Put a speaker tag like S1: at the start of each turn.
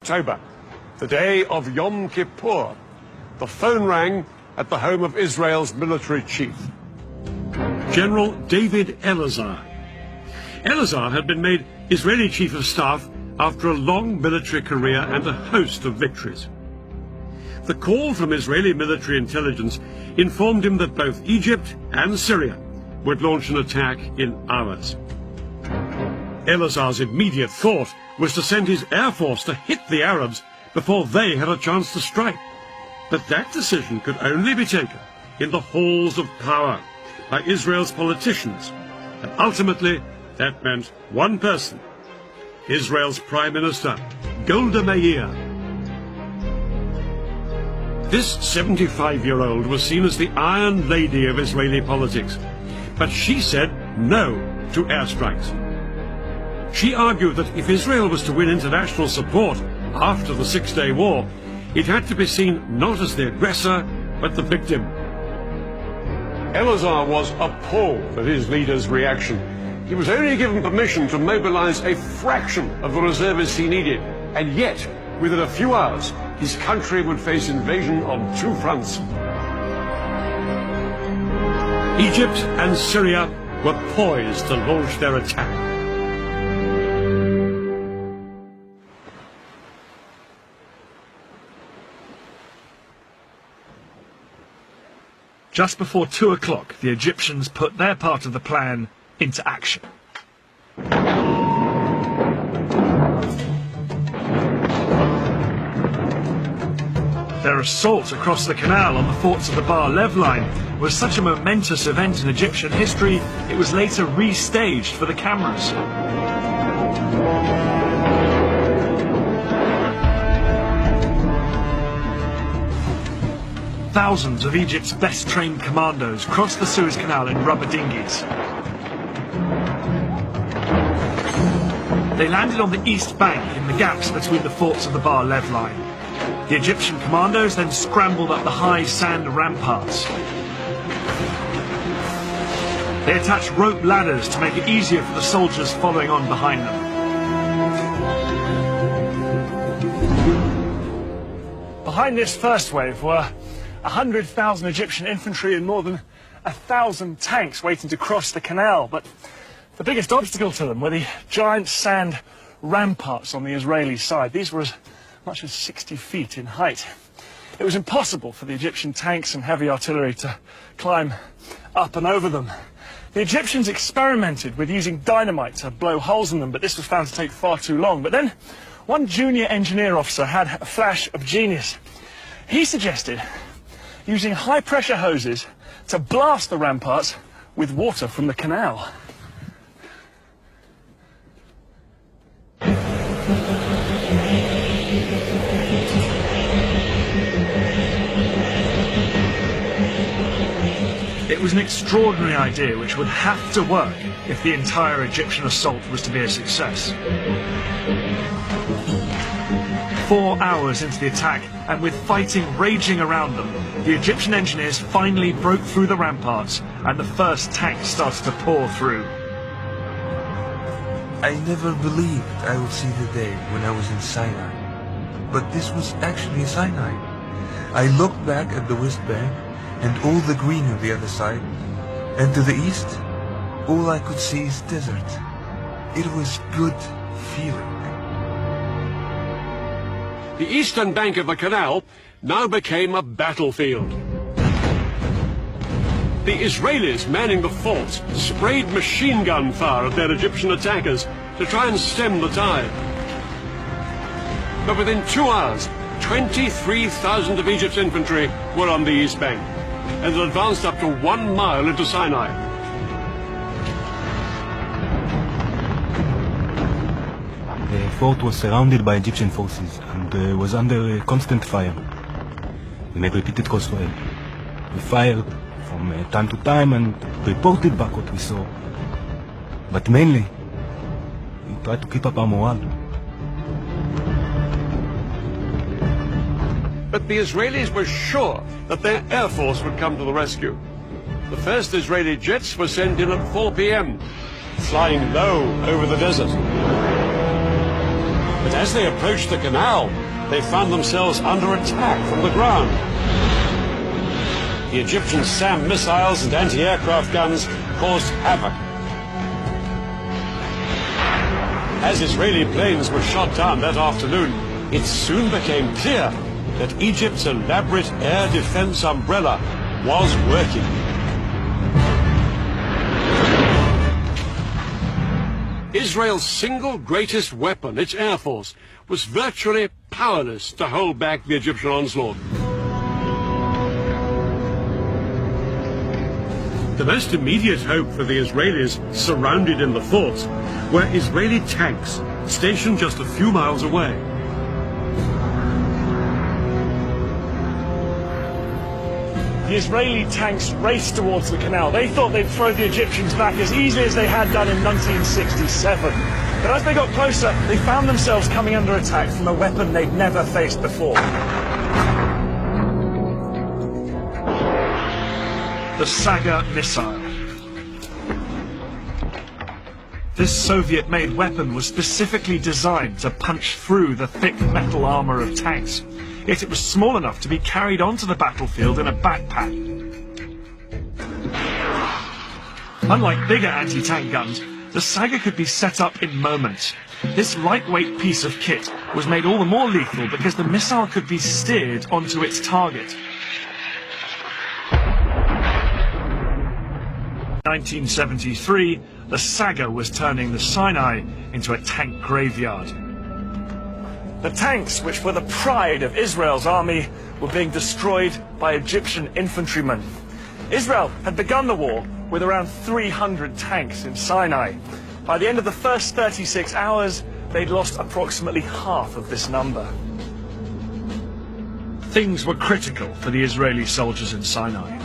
S1: October, the day of Yom Kippur, the phone rang at the home of Israel's military chief. General David Elazar. Elazar had been made Israeli Chief of Staff after a long military career and a host of victories. The call from Israeli military intelligence informed him that both Egypt and Syria would launch an attack in hours. Elazar's immediate thought was to send his air force to hit the Arabs before they had a chance to strike. But that decision could only be taken in the halls of power by Israel's politicians. And ultimately, that meant one person, Israel's Prime Minister, Golda Meir. This 75-year-old was seen as the Iron Lady of Israeli politics, but she said no to airstrikes. She argued that if Israel was to win international support after the Six-Day War, it had to be seen not as the aggressor, but the victim. Elazar was appalled at his leader's reaction. He was only given permission to mobilize a fraction of the reservists he needed, and yet, within a few hours, his country would face invasion on two fronts. Egypt and Syria were poised to launch their attack.
S2: Just before 2 o'clock, the Egyptians put their part of the plan into action. Their assault across the canal on the forts of the Bar Lev line was such a momentous event in Egyptian history, it was later restaged for the cameras. Thousands of Egypt's best-trained commandos crossed the Suez Canal in rubber dinghies. They landed on the east bank in the gaps between the forts of the Bar Lev line. The Egyptian commandos then scrambled up the high sand ramparts. They attached rope ladders to make it easier for the soldiers following on behind them. Behind this first wave were 100,000 Egyptian infantry and more than 1,000 tanks waiting to cross the canal. But the biggest obstacle to them were the giant sand ramparts on the Israeli side. These were as much as 60 feet in height. It was impossible for the Egyptian tanks and heavy artillery to climb up and over them. The Egyptians experimented with using dynamite to blow holes in them, but this was found to take far too long. But then one junior engineer officer had a flash of genius. He suggested using high-pressure hoses to blast the ramparts with water from the canal. It was an extraordinary idea which would have to work if the entire Egyptian assault was to be a success. 4 hours into the attack, and with fighting raging around them, the Egyptian engineers finally broke through the ramparts, and the first tanks started to pour through.
S3: I never believed I would see the day when I was in Sinai. But this was actually Sinai. I looked back at the West Bank, and all the green on the other side, and to the east, all I could see is desert. It was good feeling.
S1: The eastern bank of the canal now became a battlefield. The Israelis manning the forts sprayed machine gun fire at their Egyptian attackers to try and stem the tide. But within 2 hours, 23,000 of Egypt's infantry were on the east bank, and had advanced up to 1 mile into Sinai.
S4: The fort was surrounded by Egyptian forces and was under constant fire. We made repeated calls for help. We fired from time to time and reported back what we saw. But mainly, we tried to keep up our morale.
S1: But the Israelis were sure that their air force would come to the rescue. The first Israeli jets were sent in at 4 p.m., flying low over the desert. But as they approached the canal, they found themselves under attack from the ground. The Egyptian SAM missiles and anti-aircraft guns caused havoc. As Israeli planes were shot down that afternoon, it soon became clear that Egypt's elaborate air defense umbrella was working. Israel's single greatest weapon, its air force, was virtually powerless to hold back the Egyptian onslaught. The most immediate hope for the Israelis surrounded in the forts were Israeli tanks stationed just a few miles away.
S2: The Israeli tanks raced towards the canal. They thought they'd throw the Egyptians back as easily as they had done in 1967. But as they got closer, they found themselves coming under attack from a weapon they'd never faced before. The Saga missile. This Soviet-made weapon was specifically designed to punch through the thick metal armor of tanks. Yet it was small enough to be carried onto the battlefield in a backpack. Unlike bigger anti-tank guns, the Saga could be set up in moments. This lightweight piece of kit was made all the more lethal because the missile could be steered onto its target. 1973, the Saga was turning the Sinai into a tank graveyard. The tanks, which were the pride of Israel's army, were being destroyed by Egyptian infantrymen. Israel had begun the war with around 300 tanks in Sinai. By the end of the first 36 hours, they'd lost approximately half of this number. Things were critical for the Israeli soldiers in Sinai.